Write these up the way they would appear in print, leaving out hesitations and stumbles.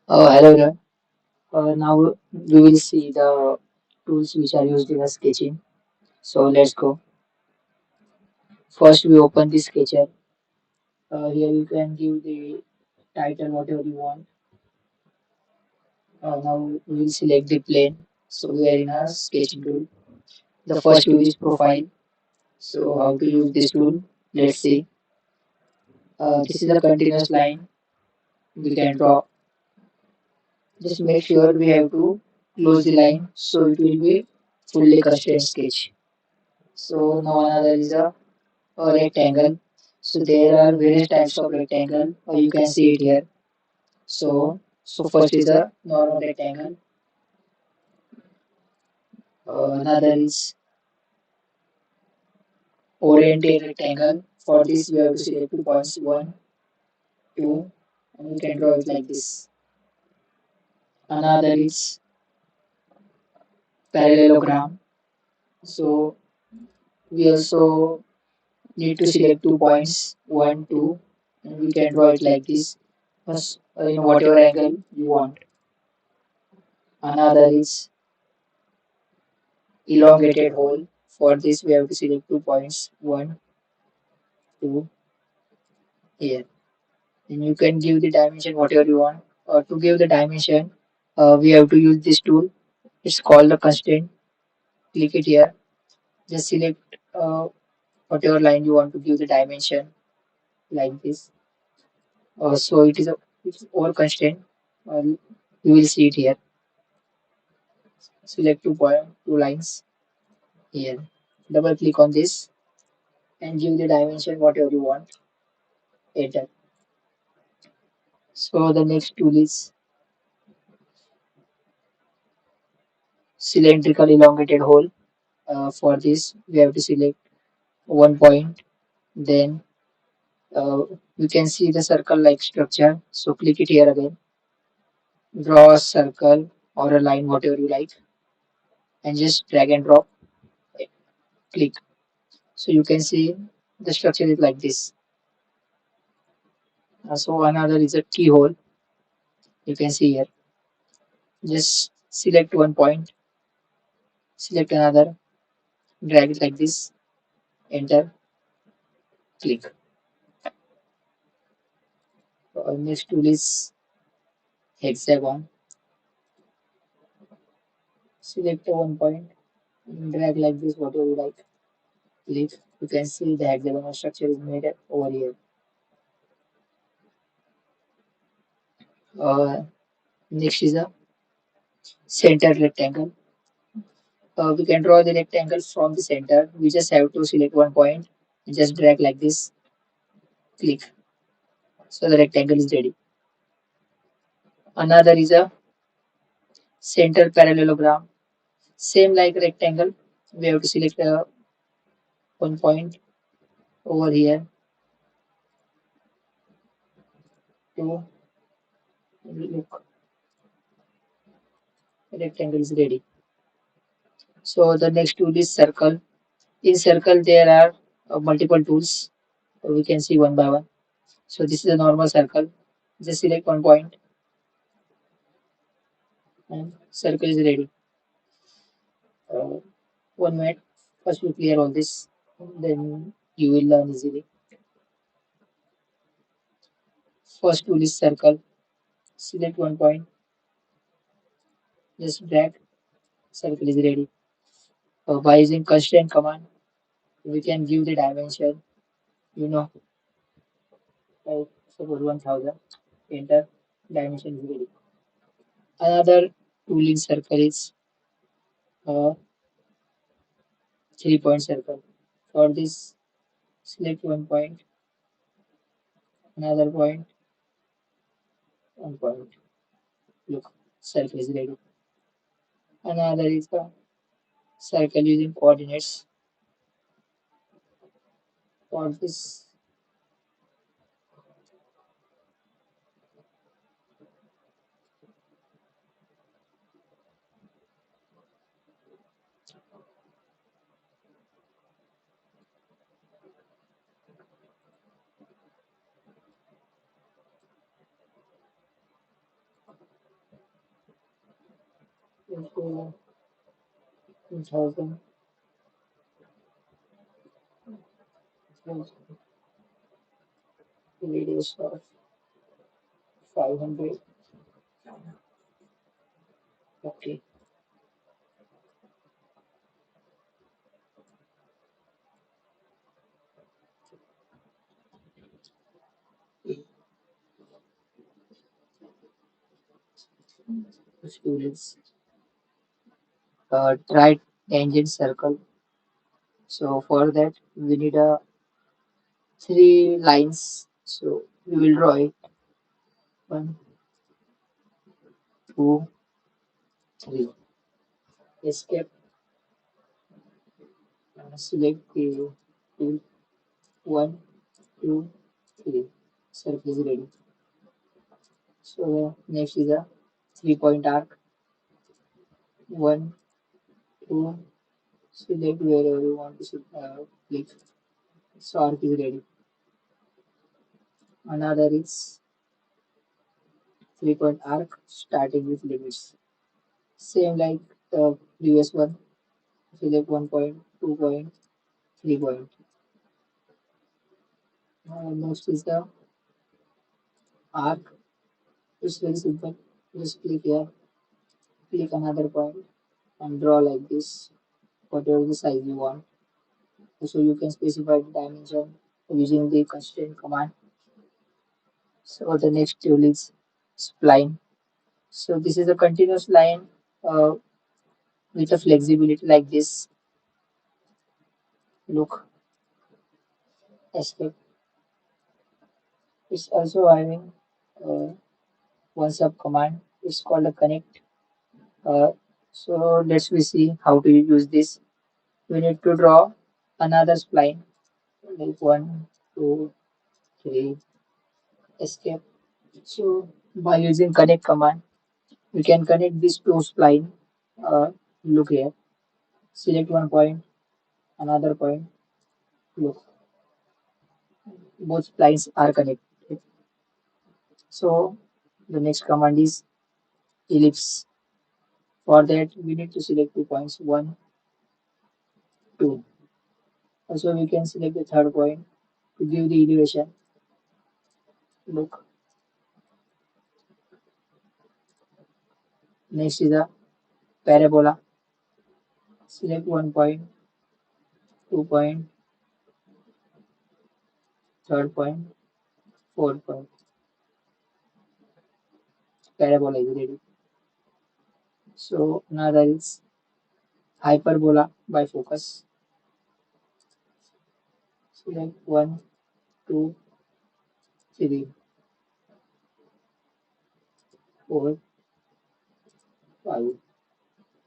Hello there. Now we will see the tools which are used in a sketching. So let's go. First, we open the sketcher. Here you can give the title whatever you want. Now we will select the plane. So we are in a sketching tool. The first tool is profile. So how to use this tool? Let's see. This is a continuous line we can draw. Just make sure we have to close the line so it will be fully constrained sketch. So now another is a rectangle. So there are various types of rectangle. You can see it here. So first is a normal rectangle. Another is oriented rectangle. For this, we have to select 2 points, one, two, and we can draw it like this. Another is parallelogram. So we also need to select 2 points, one, two, and we can draw it like this. In whatever angle you want. Another is elongated hole. For this, we have to select 2 points, one, two, here. And you can give the dimension whatever you want. To give the dimension, we have to use this tool. It's called the constraint. Click it here. Just select whatever line you want to give the dimension like this. So it's all constraint. You will see it here. Select 2 lines here. Double click on this and give the dimension whatever you want. Enter. So the next tool is cylindrical elongated hole. For this, we have to select 1 point. Then uh, you can see the circle-like structure. So click it here again. Draw a circle or a line, whatever you like, and just drag and drop. Click. So you can see the structure is like this. So another is a keyhole. You can see here. Just select 1 point. Select another. Drag it like this. Enter. Click. Next tool is hexagon. Select 1 point. Drag like this, whatever you like. Click. You can see the hexagonal structure is made over here. Uh, Next is a center rectangle. We can draw the rectangle from the center. We just have to select 1 point and just drag like this. Click. So the rectangle is ready. Another is a center parallelogram. Same like rectangle. We have to select 1 point over here to look. The rectangle is ready. So the next tool is circle. In circle there are multiple tools. We can see one by one. So this is a normal circle. Just select 1 point and circle is ready. Uh, 1 minute. First we clear all this. Then you will learn easily. First tool is circle. Select 1 point. Just drag. Circle is ready. By using constraint command, we can give the dimension. You know, suppose 1000. Enter. Dimension is ready. Another tool in circle is 3 point circle. For this, select 1 point, another point, 1 point. Look, circle is ready. Another is the circle using coordinates. For this, into 2000 radius of 500. Okay, students, try tangent circle. So for that we need a three lines. So we will draw it. One, two, three. Escape. Select the tool. One, two, three. Circle is ready. So next is a 3 point arc. One, two. Select wherever you want to click. So arc is ready. Another is 3 point arc starting with limits. Same like the previous one. Select 1 point, 2 point, 3 point. Next is the arc. It's very simple. Just click here, click another point and draw like this, whatever the size you want. So you can specify the dimension using the constraint command. So the next tool is spline. So this is a continuous line uh, with a flexibility like this. Look, escape. It's also having uh, one sub command. It's called a connect. Uh, so let's we see how to use this. We need to draw another spline like one, two, three, escape. So by using connect command, we can connect these two spline. Uh, Look here, select 1 point, another point. Look, both splines are connected. So the next command is ellipse. For that, we need to select 2 points, one, two. Also, we can select the third point to give the elevation. Look, next is a parabola. Select 1 point, 2 point, third point, fourth point. Parabola is ready. So another is hyperbola by focus. Select one, two, three, four, five.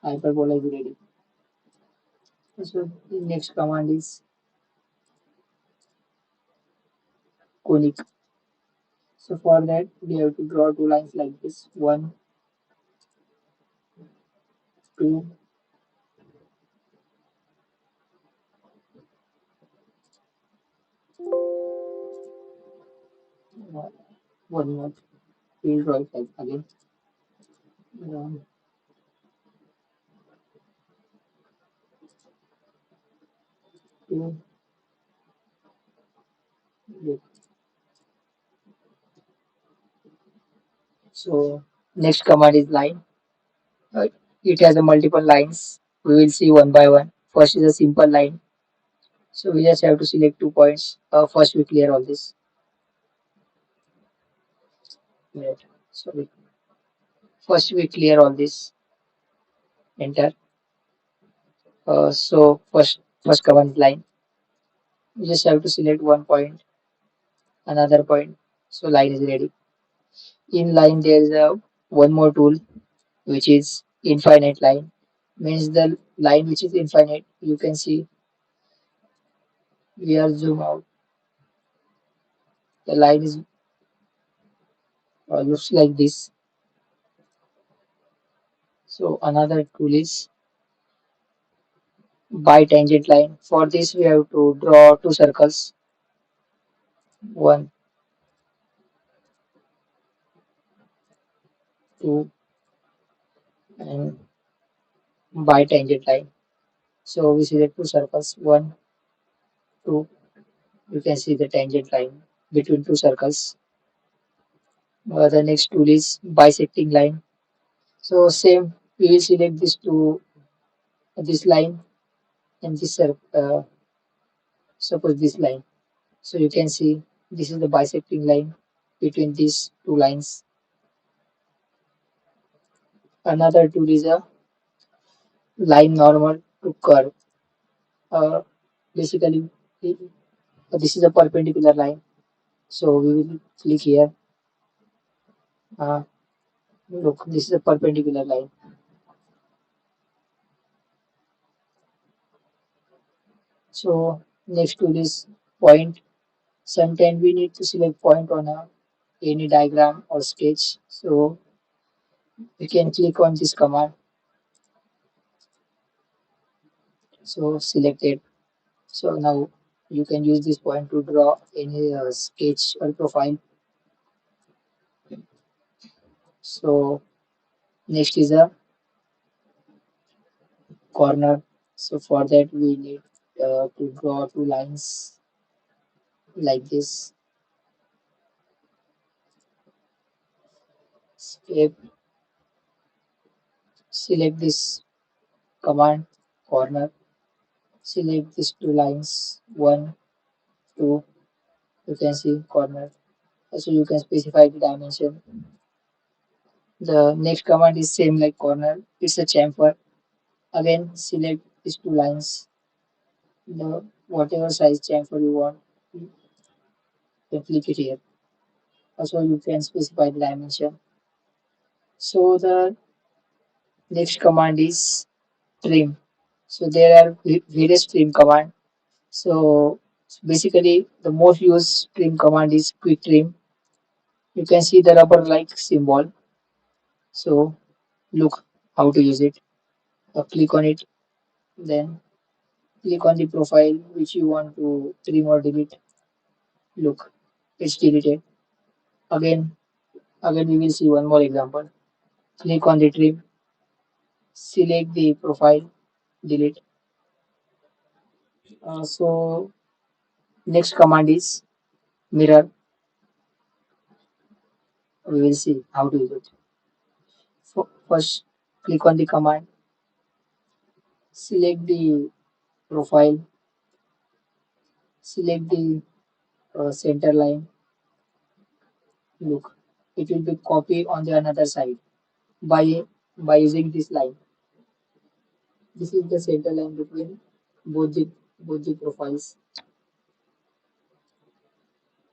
Hyperbola is ready. So the next command is conic. So for that we have to draw two lines like this. One, two, one more. We draw it like again. One, two, three. So next command is line. Uh, it has a multiple lines. We will see one by one. First is a simple line. So we just have to select 2 points. First we clear all this. Wait, sorry. First we clear all this. Enter. So first command is line. You just have to select 1 point, another point. So line is ready. In line there is a one more tool which is infinite line. Means the line which is infinite. You can see we are zoom out. The line is looks like this. So another tool is by tangent line. For this we have to draw two circles. One, two, and by tangent line. So we select two circles, one, two. You can see the tangent line between two circles. The next tool is bisecting line. So same, we will select this to this line and this suppose this line. So you can see this is the bisecting line between these two lines. Another tool is a line normal to curve. Uh, Basically, this is a perpendicular line. So we will click here. Uh, Look, this is a perpendicular line. So next tool is point. Sometimes we need to select point on any diagram or sketch. So we can click on this command. So select it. So now you can use this point to draw any sketch or profile. So next is a corner. So for that we need to draw two lines like this. Escape. Select this command corner. Select these two lines. One, two. You can see corner. So you can specify the dimension. The next command is same like corner. It's a chamfer. Again, select these two lines. The whatever size chamfer you want, you can click it here. Also, you can specify the dimension. So the next command is trim. So there are various trim command. So basically, the most used trim command is quick trim. You can see the rubber like symbol. So look how to use it. Click on it, then click on the profile which you want to trim or delete. Look, it's deleted. Again, again we will see one more example. Click on the trim, select the profile, delete. So next command is mirror. We will see how to use it. First, click on the command, select the profile, select the center line. Look, it will be copied on the another side by using this line. This is the center line between both the profiles.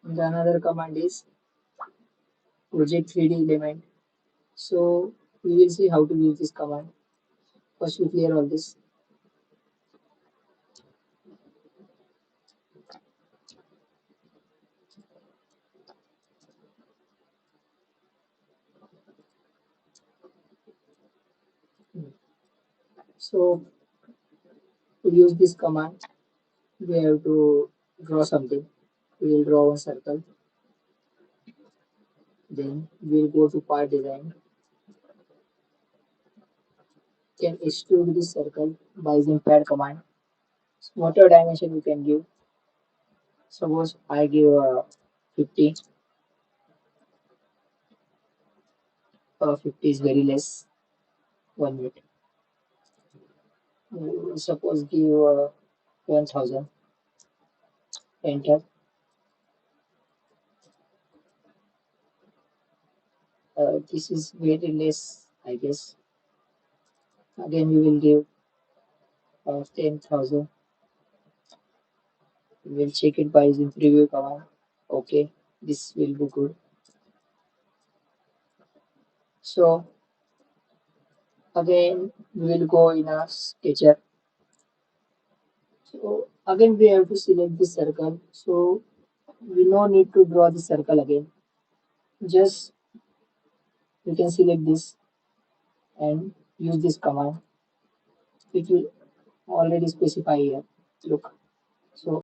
And the another command is project 3D element. So we will see how to use this command. First, we clear all this. So to use this command, we have to draw something. We will draw a circle. Then we will go to part design. Can extrude this circle by using pad command. Whatever dimension you can give. Suppose I give 50. 50 is very less. 1 minute. Suppose give 1000. Enter. This is very less, I guess. Again, we will give 10,000. We will check it by using preview command. Okay, this will be good. So again, we will go in a sketcher. So again, we have to select this circle. So we no need to draw the circle again. Just we can select this and use this command. It will already specify here. Look. So